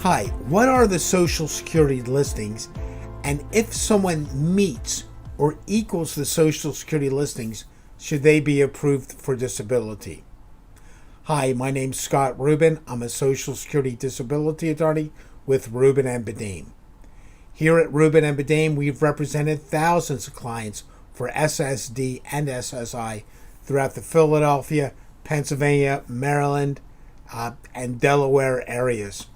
Hi, what are the Social Security listings? And if someone meets or equals the Social Security listings, should they be approved for disability? Hi, my name's Scott Rubin. I'm a Social Security disability attorney with Rubin and Bedane. Here at Rubin and Bedane, we've represented thousands of clients for SSD and SSI throughout the Philadelphia, Pennsylvania, Maryland, and Delaware areas.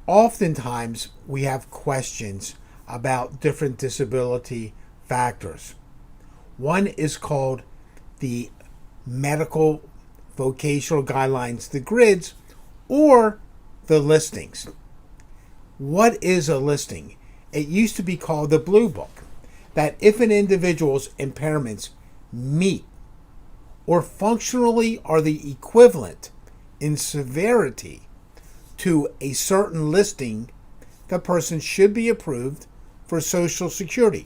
Oftentimes, we have questions about different disability factors. One is called the medical vocational guidelines, the grids, or the listings. What is a listing? It used to be called the Blue Book, that if an individual's impairments meet or functionally are the equivalent in severity to a certain listing, the person should be approved for Social Security.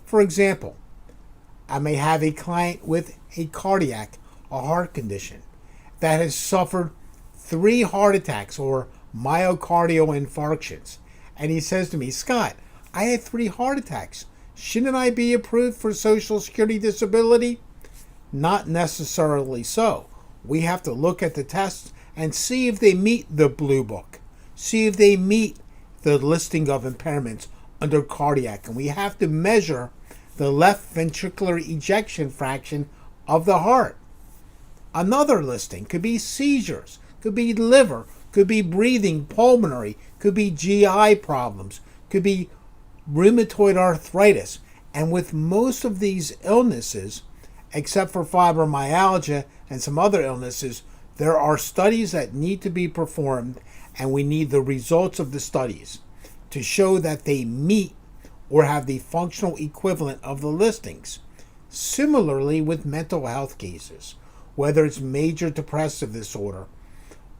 For example, I may have a client with a heart condition, that has suffered 3 heart attacks or myocardial infarctions. And he says to me, Scott, I had 3 heart attacks. Shouldn't I be approved for Social Security disability? Not necessarily so. We have to look at the tests and see if they meet the Blue Book. See if they meet the listing of impairments under cardiac. And we have to measure the left ventricular ejection fraction of the heart. Another listing could be seizures, could be liver, could be breathing, pulmonary, could be GI problems, could be rheumatoid arthritis. And with most of these illnesses, except for fibromyalgia and some other illnesses, there are studies that need to be performed, and we need the results of the studies to show that they meet or have the functional equivalent of the listings. Similarly with mental health cases, whether it's major depressive disorder,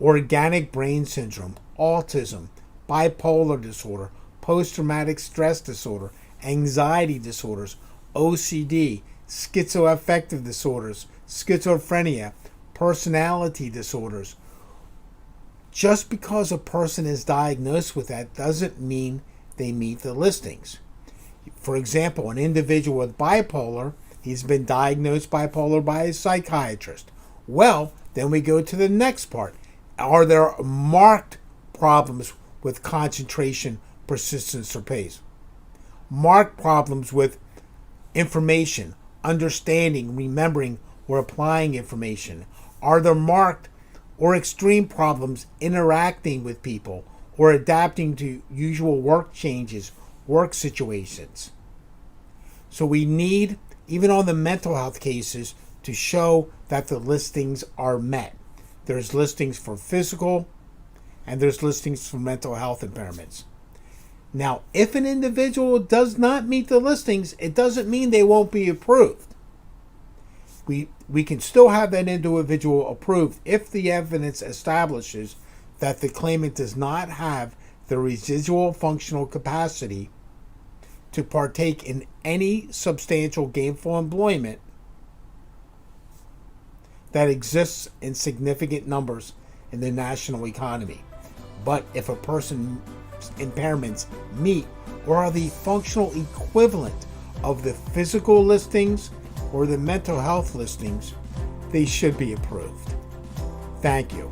organic brain syndrome, autism, bipolar disorder, post-traumatic stress disorder, anxiety disorders, OCD, schizoaffective disorders, schizophrenia, personality disorders. Just because a person is diagnosed with that doesn't mean they meet the listings. For example, an individual with bipolar, he's been diagnosed bipolar by a psychiatrist. Well, then we go to the next part. Are there marked problems with concentration, persistence, or pace? Marked problems with information, understanding, remembering, or applying information? Are there marked or extreme problems interacting with people or adapting to usual work changes, work situations? So we need, even on the mental health cases, to show that the listings are met. There's listings for physical and there's listings for mental health impairments. Now, if an individual does not meet the listings, it doesn't mean they won't be approved. We can still have that individual approved if the evidence establishes that the claimant does not have the residual functional capacity to partake in any substantial gainful employment that exists in significant numbers in the national economy. But if a person's impairments meet or are the functional equivalent of the physical listings or the mental health listings, they should be approved. Thank you.